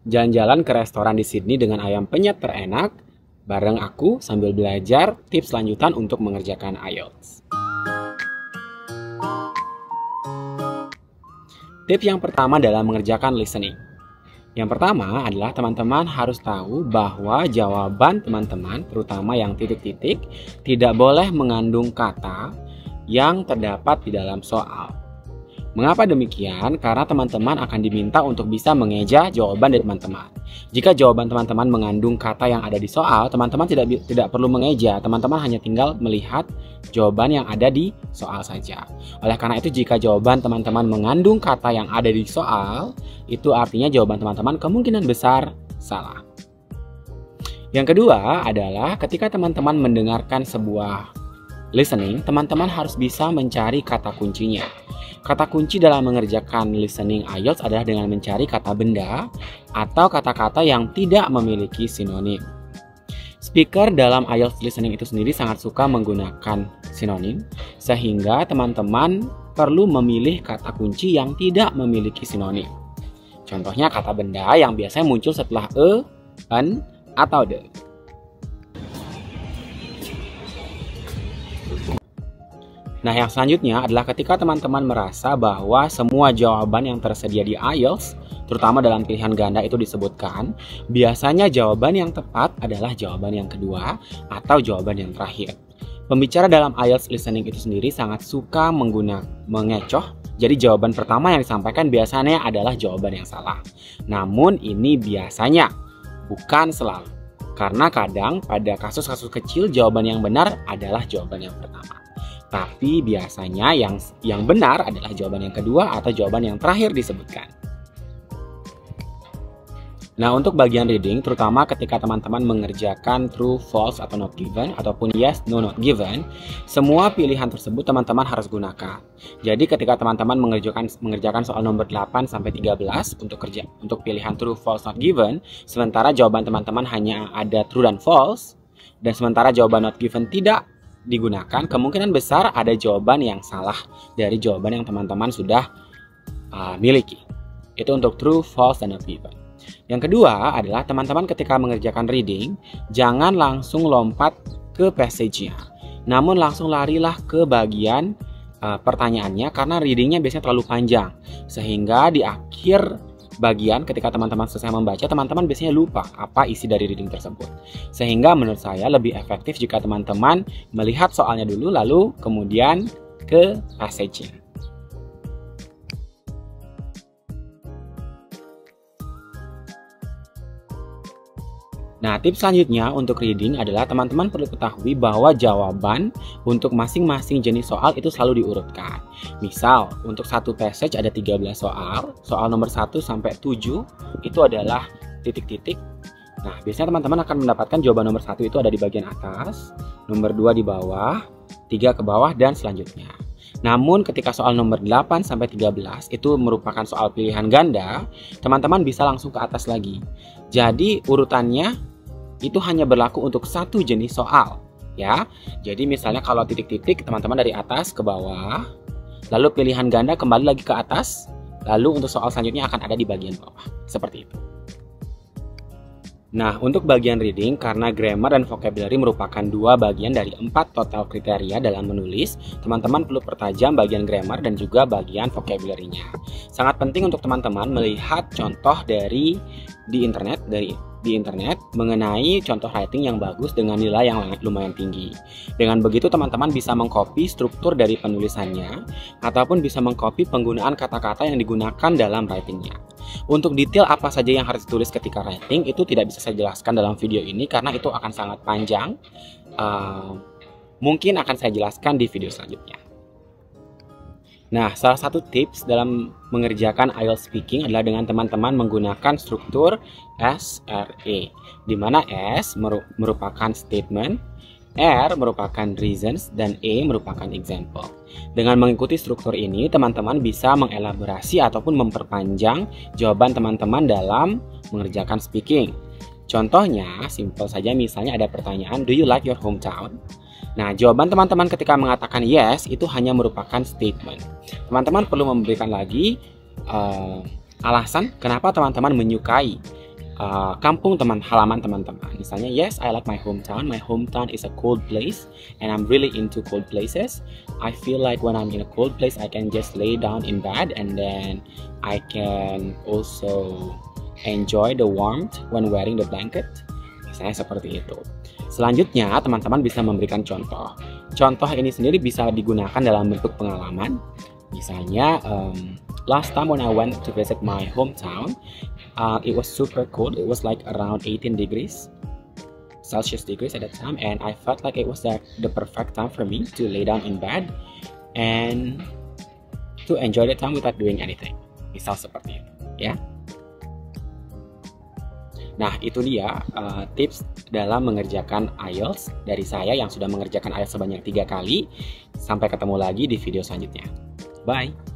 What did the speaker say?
Jalan-jalan ke restoran di Sydney dengan ayam penyet terenak, bareng aku sambil belajar tips lanjutan untuk mengerjakan IELTS. Tips yang pertama dalam mengerjakan listening. Yang pertama adalah teman-teman harus tahu bahwa jawaban teman-teman, terutama yang titik-titik, tidak boleh mengandung kata yang terdapat di dalam soal. Mengapa demikian? Karena teman-teman akan diminta untuk bisa mengeja jawaban dari teman-teman. Jika jawaban teman-teman mengandung kata yang ada di soal, teman-teman tidak perlu mengeja, teman-teman hanya tinggal melihat jawaban yang ada di soal saja. Oleh karena itu, jika jawaban teman-teman mengandung kata yang ada di soal, itu artinya jawaban teman-teman kemungkinan besar salah. Yang kedua adalah ketika teman-teman mendengarkan sebuah listening, teman-teman harus bisa mencari kata kuncinya. Kata kunci dalam mengerjakan listening IELTS adalah dengan mencari kata benda atau kata-kata yang tidak memiliki sinonim. Speaker dalam IELTS listening itu sendiri sangat suka menggunakan sinonim, sehingga teman-teman perlu memilih kata kunci yang tidak memiliki sinonim. Contohnya kata benda yang biasanya muncul setelah an, atau the. Nah, yang selanjutnya adalah ketika teman-teman merasa bahwa semua jawaban yang tersedia di IELTS, terutama dalam pilihan ganda itu disebutkan, biasanya jawaban yang tepat adalah jawaban yang kedua atau jawaban yang terakhir. Pembicara dalam IELTS listening itu sendiri sangat suka mengecoh, jadi jawaban pertama yang disampaikan biasanya adalah jawaban yang salah. Namun ini biasanya, bukan selalu. Karena kadang pada kasus-kasus kecil jawaban yang benar adalah jawaban yang pertama. Tapi biasanya yang benar adalah jawaban yang kedua atau jawaban yang terakhir disebutkan. Nah, untuk bagian reading, terutama ketika teman-teman mengerjakan true, false, atau not given, ataupun yes, no, not given, semua pilihan tersebut teman-teman harus gunakan. Jadi ketika teman-teman mengerjakan soal nomor 8 sampai 13 untuk pilihan true, false, not given, sementara jawaban teman-teman hanya ada true dan false, dan sementara jawaban not given tidak digunakan, kemungkinan besar ada jawaban yang salah dari jawaban yang teman-teman sudah miliki. Itu untuk true, false, dan not given. Yang kedua adalah teman-teman ketika mengerjakan reading, jangan langsung lompat ke passage-nya, namun langsung larilah ke bagian pertanyaannya, karena readingnya biasanya terlalu panjang, sehingga di akhir bagian ketika teman-teman selesai membaca, teman-teman biasanya lupa apa isi dari reading tersebut. Sehingga menurut saya lebih efektif jika teman-teman melihat soalnya dulu, lalu kemudian ke passage-nya. Nah, tips selanjutnya untuk reading adalah teman-teman perlu ketahui bahwa jawaban untuk masing-masing jenis soal itu selalu diurutkan. Misal, untuk satu passage ada 13 soal nomor 1 sampai 7 itu adalah titik-titik. Nah, biasanya teman-teman akan mendapatkan jawaban nomor 1 itu ada di bagian atas, nomor 2 di bawah, 3 ke bawah, dan selanjutnya. Namun ketika soal nomor 8 sampai 13 itu merupakan soal pilihan ganda, teman-teman bisa langsung ke atas lagi. Jadi urutannya itu hanya berlaku untuk satu jenis soal, ya. Jadi misalnya kalau titik-titik, teman-teman dari atas ke bawah, lalu pilihan ganda kembali lagi ke atas, lalu untuk soal selanjutnya akan ada di bagian bawah, seperti itu. Nah, untuk bagian reading, karena grammar dan vocabulary merupakan 2 bagian dari 4 total kriteria dalam menulis, teman-teman perlu pertajam bagian grammar dan juga bagian vocabulary-nya. Sangat penting untuk teman-teman melihat contoh di internet mengenai contoh writing yang bagus dengan nilai yang lumayan tinggi. Dengan begitu teman-teman bisa mengcopy struktur dari penulisannya ataupun bisa mengcopy penggunaan kata-kata yang digunakan dalam writingnya. Untuk detail apa saja yang harus ditulis ketika writing itu tidak bisa saya jelaskan dalam video ini karena itu akan sangat panjang. Mungkin akan saya jelaskan di video selanjutnya. Nah, salah satu tips dalam mengerjakan IELTS speaking adalah dengan teman-teman menggunakan struktur SRE, di mana S merupakan statement, R merupakan reasons, dan E merupakan example. Dengan mengikuti struktur ini, teman-teman bisa mengelaborasi ataupun memperpanjang jawaban teman-teman dalam mengerjakan speaking. Contohnya, simpel saja, misalnya ada pertanyaan, do you like your hometown? Nah, jawaban teman-teman ketika mengatakan yes itu hanya merupakan statement. Teman-teman perlu memberikan lagi alasan kenapa teman-teman menyukai kampung halaman teman-teman. Misalnya, yes, I like my hometown. My hometown is a cold place, and I'm really into cold places. I feel like when I'm in a cold place, I can just lay down in bed, and then I can also enjoy the warmth when wearing the blanket. Misalnya seperti itu. Selanjutnya, teman-teman bisa memberikan contoh. Contoh ini sendiri bisa digunakan dalam bentuk pengalaman. Misalnya, last time when I went to visit my hometown, it was super cold. It was like around 18 degrees Celsius at that time, and I felt like it was the perfect time for me to lay down in bed and to enjoy the time without doing anything. Misal seperti itu, ya. Nah, itu dia tips dalam mengerjakan IELTS dari saya yang sudah mengerjakan IELTS sebanyak 3 kali. Sampai ketemu lagi di video selanjutnya. Bye!